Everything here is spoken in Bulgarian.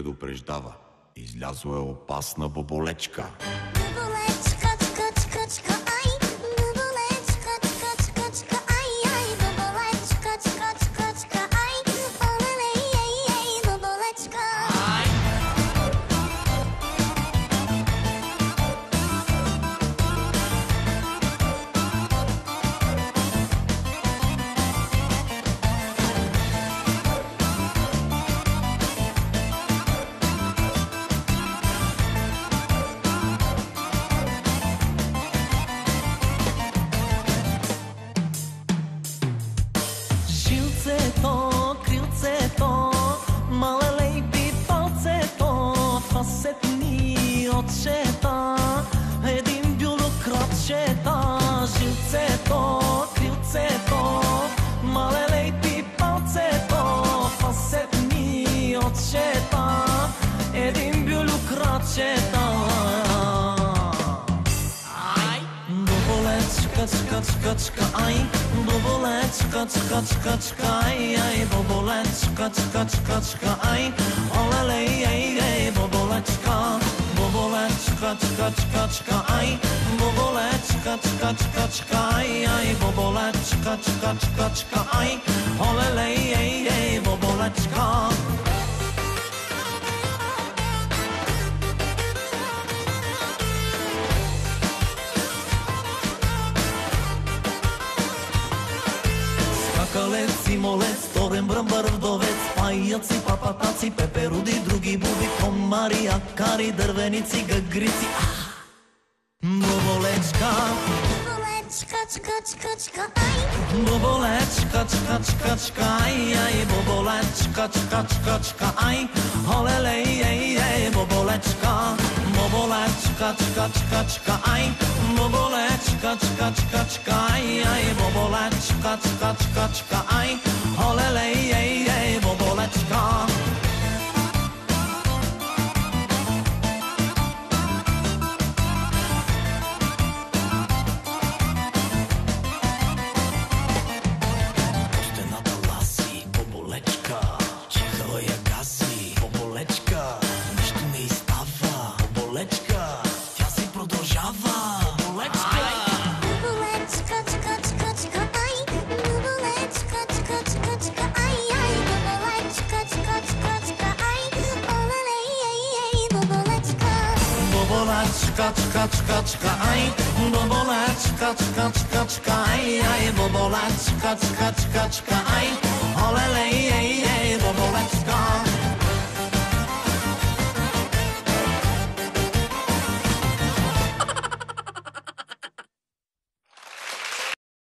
предупреждава. Излязла е опасна боболечка. Боболечка, чка, чка, чка, ай. Боболечка, чка, чка, чка, ай, ай. Боболечка, чка, чка, чка, ай. Олеле, ей, ей, боболечка. Жилцето, крилцето, малелей пипалцето, фасетни отчета, един бюрокрачета. Жилцето, крилцето, малелей пипалцето, фасетни отчета, един бюрокрачета. Боболечка, чка, чка, чка, ай. Боболечка, чка, чка, чка, ай, ай. Боболечка, чка, чка, чка, ай. Олеле, ей, ей, боболечка. Боболечка, чка, чка, чка, ай. Боболечка, чка, чка, чка, ай, ай. Боболечка, чка, чка, чка, ай. Олеле, ей, ей, боболечка. Скакалец, симолец, торен, бръмбър, вдовец, паяци, папатаци, пеперуди, други буби, комари, акари, дървеници, гагрици. Боболечка. Боболечка, чка, чка, чка, ай. Боболечка, чка, чка, чка, ай, ай. Боболечка, чка, чка, чка, ай. Олеле, ей, ей, боболечка. Боболечка, чка, чка, чка, ай. Боболечка, чка, чка, чка, ай, ай. Боболечка, чка, чка, чка, ай. Олеле, ей, ей, боболечка. Стената ласи, боболечка, чихала я гази, боболечка, нищо не изстава, боболечка, тя си продължава, боболечка. Боболечка, чка, чка, чка, ай. Боболечка, чка, чка, чка, ай, ай. Боболечка, чка, чка, чка, ай. Олеле, ей, ей, боболечка. Боболечка, чка, чка, чка, ай. Боболечка, чка, чка, чка, ай, ай. Боболечка, чка, чка, чка, ай. Олеле, ей, ей, боболечка.